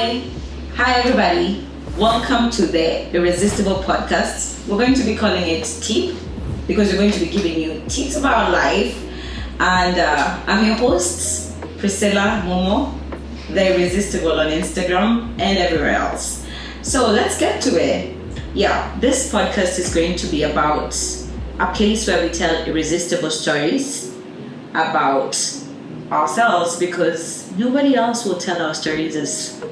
Hi everybody. Welcome to the Irresistible podcast. We're going to be calling it Tip because we're going to be giving you tips about life. And I'm your host, Priscilla Momo, the Irresistible on Instagram and everywhere else. So let's get to it. Yeah, this podcast is going to be about a place where we tell irresistible stories about ourselves, because nobody else will tell our stories as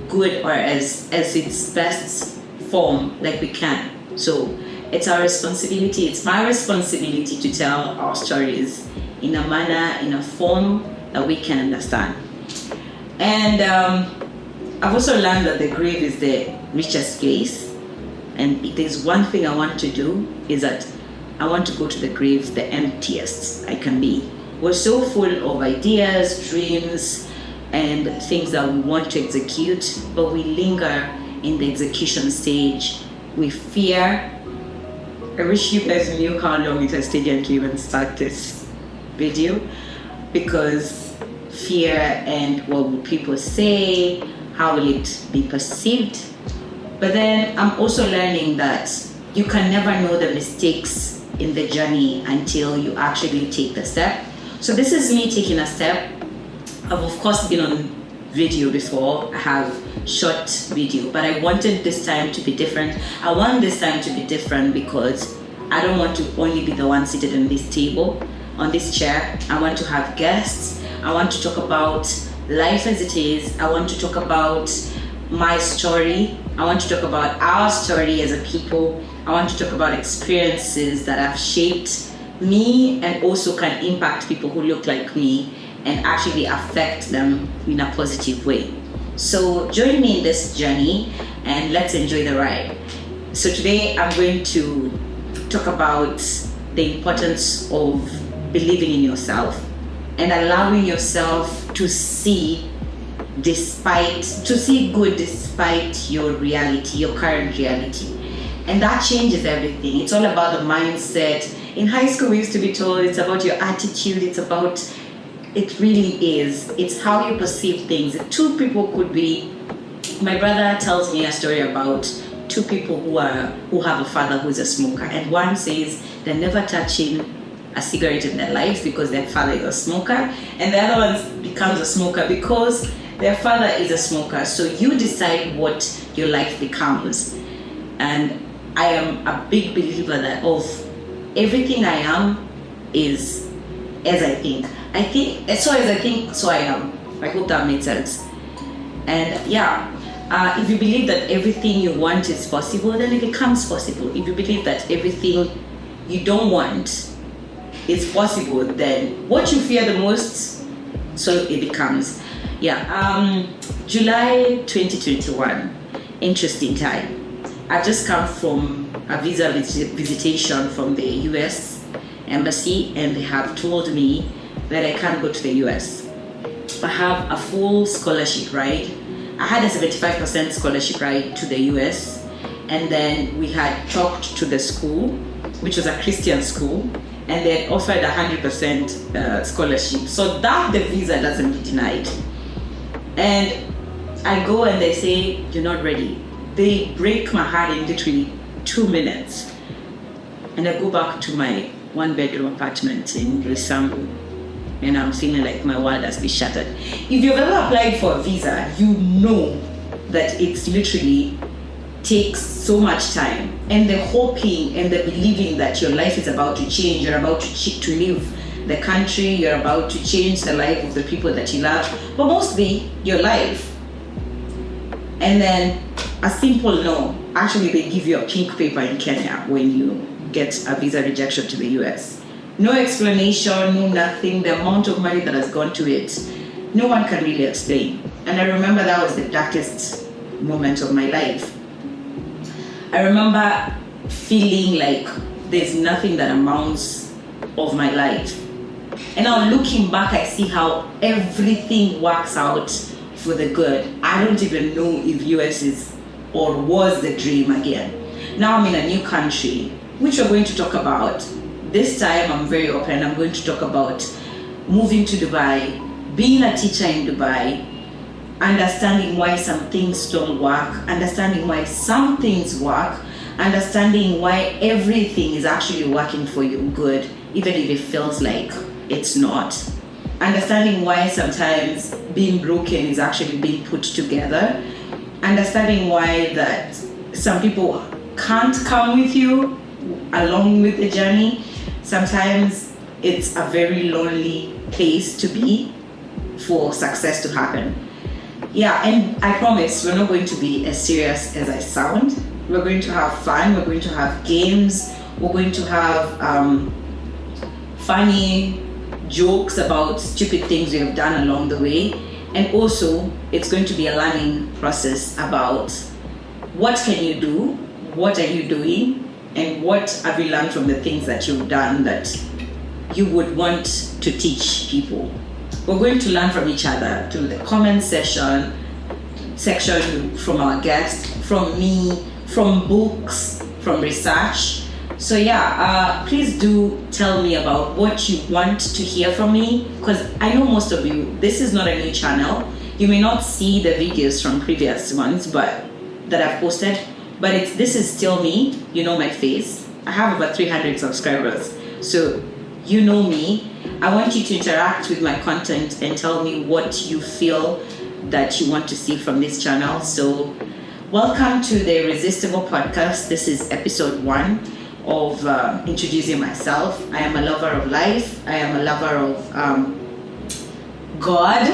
good or as its best form like we can. So it's our responsibility, it's my responsibility to tell our stories in a manner, in a form that we can understand. And I've also learned that the grave is the richest place. And if there's one thing I want to do, is that I want to go to the grave the emptiest I can be. We're so full of ideas, dreams, and things that we want to execute, but we linger in the execution stage. We fear. I wish you guys knew how long it has taken to even start this video, because fear and what will people say, how will it be perceived. But then I'm also learning that you can never know the mistakes in the journey until you actually take the step. So this is me taking a step. I've of course been on video before. I have short video, but I wanted this time to be different. I want this time to be different because I don't want to only be the one seated on this table, on this chair. I want to have guests. I want to talk about life as it is. I want to talk about my story. I want to talk about our story as a people. I want to talk about experiences that have shaped me and also can impact people who look like me and actually affect them in a positive way. So join me in this journey and let's enjoy the ride. So today I'm going to talk about the importance of believing in yourself and allowing yourself to see good despite your reality, your current reality. And that changes everything. It's all about the mindset. In high school we used to be told it's about your attitude, it really is. It's how you perceive things. Two people could be, my brother tells me a story about two people who have a father who's a smoker, and one says they're never touching a cigarette in their life because their father is a smoker, and the other one becomes a smoker because their father is a smoker. So you decide what your life becomes. And I am a big believer that of everything I am is as I think. So as I think, so I am. I hope that made sense. And if you believe that everything you want is possible, then it becomes possible. If you believe that everything you don't want is possible, then what you fear the most, so it becomes. July 2021, interesting time. I've just come from a visa visitation from the US embassy, and they have told me that I can't go to the US. I have a full scholarship ride. I had a 75% scholarship ride to the US, and then we had talked to the school, which was a Christian school, and they had offered 100% scholarship, so that the visa doesn't be denied. And I go and they say, you're not ready. They break my heart in literally 2 minutes. And I go back to my 1-bedroom apartment in Irrezistable, and I'm feeling like my world has been shattered. If you've ever applied for a visa, you know that it's literally takes so much time, and the hoping and the believing that your life is about to change, you're about to leave the country, you're about to change the life of the people that you love, but mostly your life. And then a simple no. Actually, they give you a pink paper in Kenya when you get a visa rejection to the US. No explanation, no nothing. The amount of money that has gone to it, no one can really explain. And I remember that was the darkest moment of my life. I remember feeling like there's nothing that amounts of my life. And now looking back, I see how everything works out for the good. I don't even know if US is or was the dream again. Now I'm in a new country, which we're going to talk about. This time I'm very open. I'm going to talk about moving to Dubai, being a teacher in Dubai, understanding why some things don't work, understanding why some things work, understanding why everything is actually working for your good, even if it feels like it's not. Understanding why sometimes being broken is actually being put together. Understanding why that some people can't come with you along with the journey. Sometimes it's a very lonely place to be for success to happen. Yeah, and I promise we're not going to be as serious as I sound. We're going to have fun, we're going to have games, we're going to have funny jokes about stupid things we have done along the way. And also, it's going to be a learning process about what can you do, what are you doing, and what have you learned from the things that you've done that you would want to teach people. We're going to learn from each other through the comment section from our guests, from me, from books, from research. So yeah, please do tell me about what you want to hear from me, because I know most of you, this is not a new channel. You may not see the videos from previous ones but that I've posted, but this is still me. You know my face. I have about 300 subscribers, so you know me. I want you to interact with my content and tell me what you feel that you want to see from this channel. So welcome to the Irresistible podcast. This is episode 1 of introducing myself. I am a lover of life. I am a lover of God.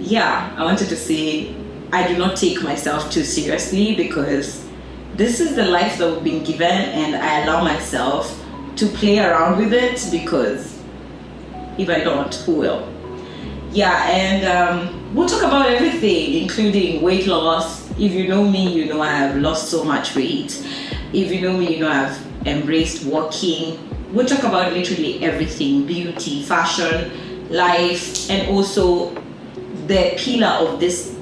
Yeah, I wanted to say I do not take myself too seriously, because this is the life that we've been given, and I allow myself to play around with it, because if I don't, who will? Yeah, and we'll talk about everything, including weight loss. If you know me, you know I have lost so much weight. If you know me, you know I've embraced walking. We'll talk about literally everything: beauty, fashion, life, and also the pillar of this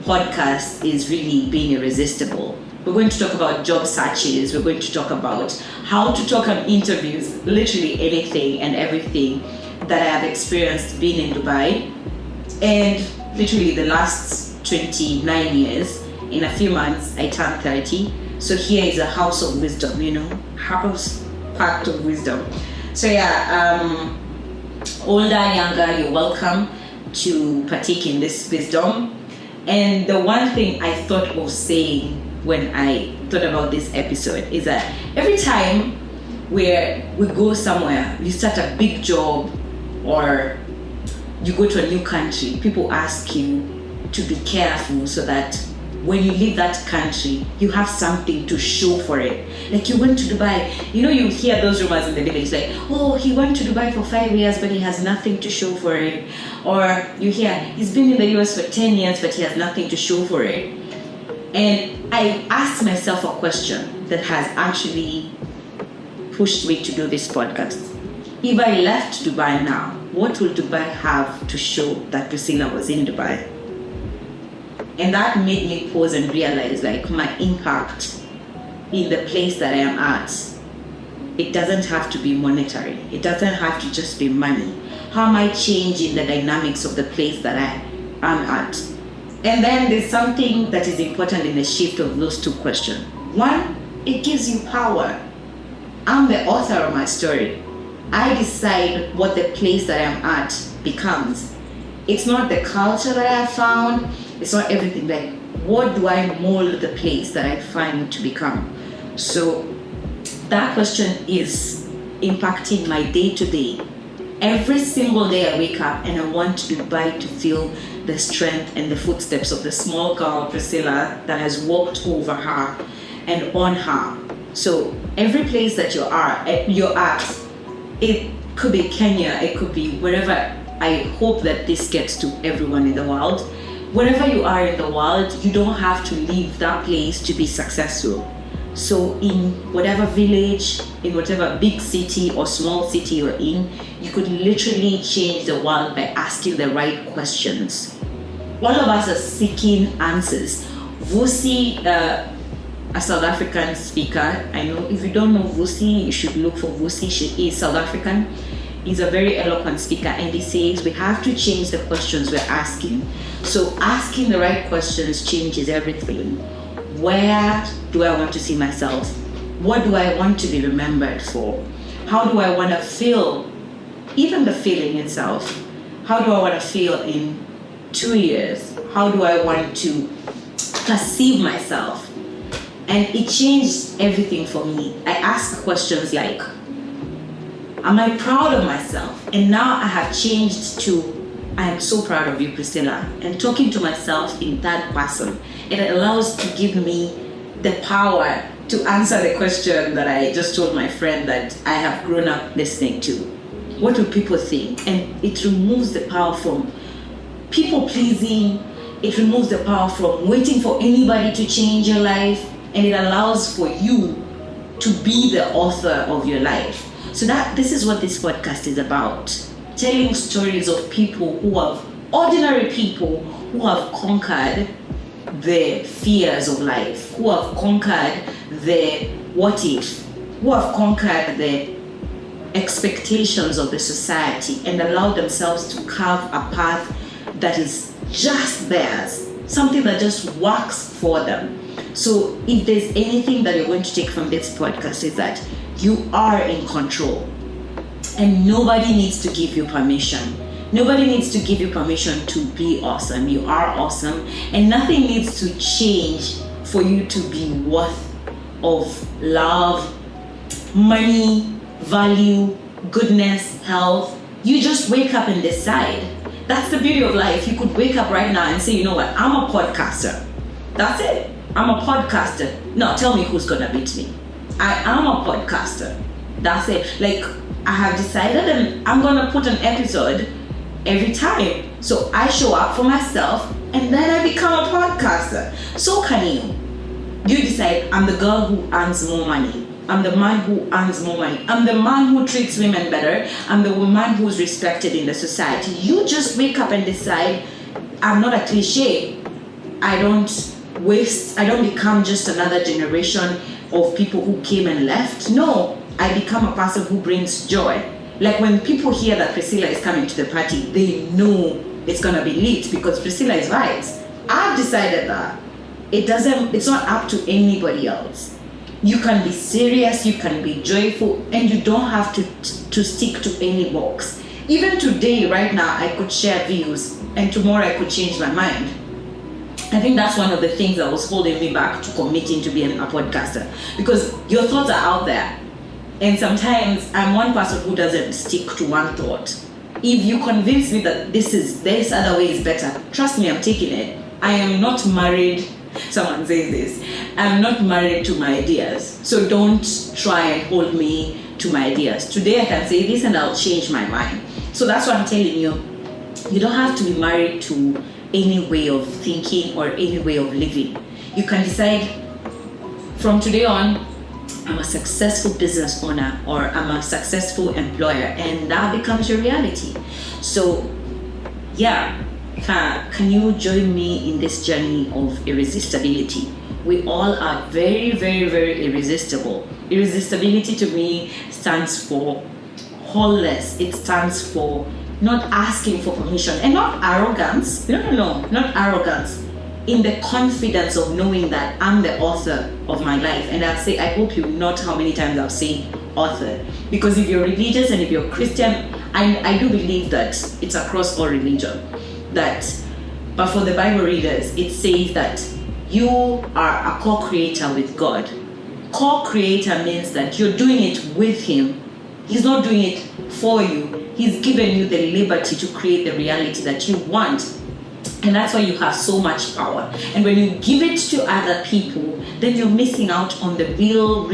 podcast is really being irresistible. We're going to talk about job searches. We're going to talk about how to talk on interviews, literally anything and everything that I have experienced being in Dubai. And literally the last 29 years, in a few months I turned 30. So here is a house of wisdom, house packed of wisdom. So yeah, older, younger, you're welcome to partake in this wisdom. And the one thing I thought of saying when I thought about this episode is that every time where we go somewhere, you start a big job or you go to a new country, people ask you to be careful so that when you leave that country, you have something to show for it. Like, you went to Dubai, you hear those rumors in the village, like, oh, he went to Dubai for 5 years, but he has nothing to show for it. Or you hear, he's been in the US for 10 years, but he has nothing to show for it. And I asked myself a question that has actually pushed me to do this podcast. If I left Dubai now, what will Dubai have to show that Priscilla was in Dubai? And that made me pause and realize, like, my impact in the place that I am at, it doesn't have to be monetary. It doesn't have to just be money. How am I changing the dynamics of the place that I am at? And then there's something that is important in the shift of those two questions. One, it gives you power. I'm the author of my story. I decide what the place that I'm at becomes. It's not the culture that I found. It's not everything. Like, what do I mold the place that I find to become? So that question is impacting my day to day. Every single day I wake up and I want Dubai to feel the strength and the footsteps of the small girl Priscilla that has walked over her and on her. So every place that you're at, it could be Kenya, it could be wherever. I hope that this gets to everyone in the world. Wherever you are in the world, you don't have to leave that place to be successful. So in whatever village, in whatever big city or small city you're in, you could literally change the world by asking the right questions. All of us are seeking answers. Vusi, a South African speaker, I know if you don't know Vusi, you should look for Vusi. She is South African. He's a very eloquent speaker, and he says we have to change the questions we're asking. So asking the right questions changes everything. Where do I want to see myself? What do I want to be remembered for? How do I want to feel? Even the feeling itself. How do I want to feel in 2 years? How do I want to perceive myself? And it changed everything for me. I ask questions like, am I proud of myself? And now I have changed to, I am so proud of you, Priscilla. And talking to myself in third person, it allows to give me the power to answer the question that I just told my friend that I have grown up listening to. What do people think? And it removes the power from people pleasing. It removes the power from waiting for anybody to change your life. And it allows for you to be the author of your life. So this is what this podcast is about. Telling stories of people ordinary people who have conquered the fears of life, who have conquered the what if, who have conquered the expectations of the society and allowed themselves to carve a path that is just theirs, something that just works for them. So if there's anything that you're going to take from this podcast, is that you are in control and nobody needs to give you permission. Nobody needs to give you permission to be awesome. You are awesome, and nothing needs to change for you to be worth of love, money, value, goodness, health. You just wake up and decide. That's the beauty of life. You could wake up right now and say, you know what, I'm a podcaster. That's it. I'm a podcaster. Now tell me who's gonna beat me. I am a podcaster. That's it. Like, I have decided and I'm gonna put an episode every time. So I show up for myself and then I become a podcaster. So can you. You decide, I'm the girl who earns more money. I'm the man who earns more money. I'm the man who treats women better. I'm the woman who's respected in the society. You just wake up and decide, I'm not a cliche. I don't become just another generation of people who came and left. No, I become a person who brings joy. Like when people hear that Priscilla is coming to the party, they know it's gonna be lit because Priscilla is vibes. I've decided that. It's not up to anybody else. You can be serious, you can be joyful, and you don't have to stick to any box. Even today, right now, I could share views, and tomorrow I could change my mind. I think that's one of the things that was holding me back to committing to being a podcaster, because your thoughts are out there. And sometimes I'm one person who doesn't stick to one thought. If you convince me that this other way is better, trust me, I'm taking it. I am not married. Someone says this. I'm not married to my ideas. So don't try and hold me to my ideas. Today I can say this and I'll change my mind. So that's what I'm telling you. You don't have to be married to any way of thinking or any way of living. You can decide from today on, I'm a successful business owner or I'm a successful employer, and that becomes your reality. So yeah, can you join me in this journey of irresistibility? We all are very, very, very irresistible. Irresistibility to me stands for wholeness. It stands for not asking for permission and not arrogance. No, not arrogance. In the confidence of knowing that I'm the author of my life. And I'll say, I hope you note how many times I'll say author. Because if you're religious and if you're Christian, I do believe that it's across all religion. But for the Bible readers, it says that you are a co-creator with God. Co-creator means that you're doing it with Him. He's not doing it for you. He's given you the liberty to create the reality that you want. And that's why you have so much power. And when you give it to other people, then you're missing out on the real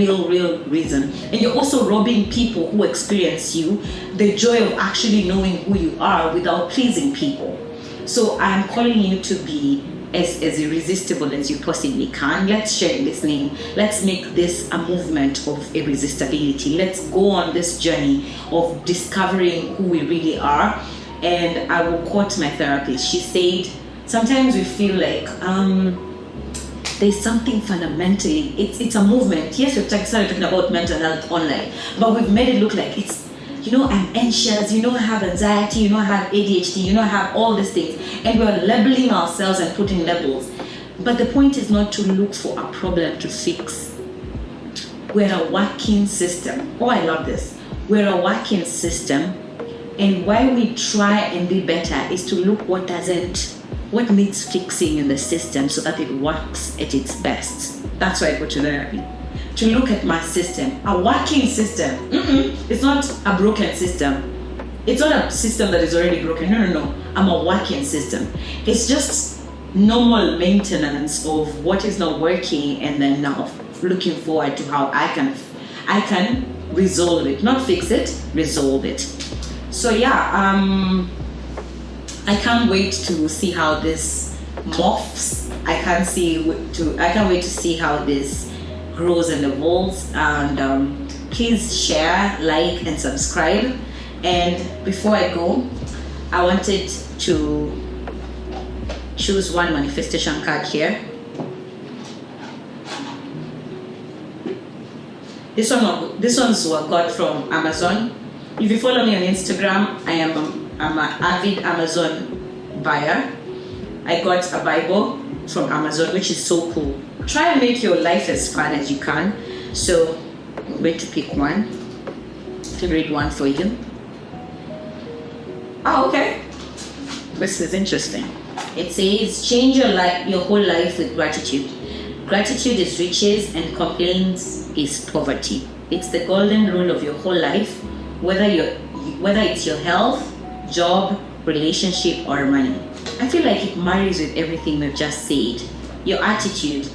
reason. And you're also robbing people who experience you the joy of actually knowing who you are without pleasing people. So I'm calling you to be as irresistible as you possibly can. Let's share this name. Let's make this a movement of irresistibility. Let's go on this journey of discovering who we really are. And I will quote my therapist. She said, sometimes we feel like there's something fundamentally, it's a movement. Yes, we've started talking about mental health online, but we've made it look like I'm anxious, I have anxiety, I have ADHD, I have all these things. And we're labeling ourselves and putting labels. But the point is not to look for a problem to fix. We're a working system. Oh, I love this. We're a working system. And why we try and be better is to look what needs fixing in the system so that it works at its best. That's why I go to therapy. To look at my system, a working system. It's not a broken system. It's not a system that is already broken. No. I'm a working system. It's just normal maintenance of what is not working, and then now looking forward to how I can resolve it, not fix it, resolve it. So yeah, I can't wait to see how this morphs. I can't wait to see how this grows and evolves. And please share, like, and subscribe. And before I go, I wanted to choose one manifestation card here. This one's what I got from Amazon. If you follow me on Instagram, I'm an avid Amazon buyer. I got a Bible from Amazon, which is so cool. Try and make your life as fun as you can. So I'm going to pick one. To read one for you. Oh, okay. This is interesting. It says, change your whole life with gratitude. Gratitude is riches and complaints is poverty. It's the golden rule of your whole life, whether it's your health, job, relationship, or money. I feel like it marries with everything we've just said. Your attitude.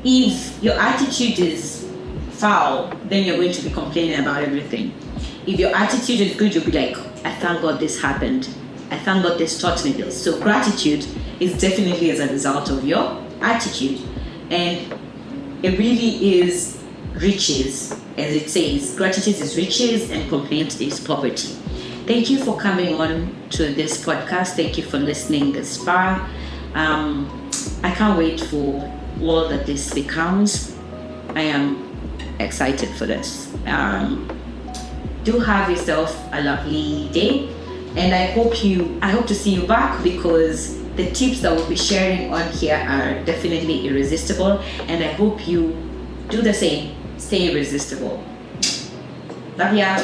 If your attitude is foul, then you're going to be complaining about everything. If your attitude is good, you'll be like, I thank God this happened. I thank God this taught me this. So gratitude is definitely as a result of your attitude. And it really is riches, as it says. Gratitude is riches and complaint is poverty. Thank you for coming on to this podcast. Thank you for listening this far. I can't wait for all that this becomes. I am excited for this. Do have yourself a lovely day, and I hope to see you back, because the tips that we'll be sharing on here are definitely irresistible, and I hope you do the same. Stay irresistible. Love ya.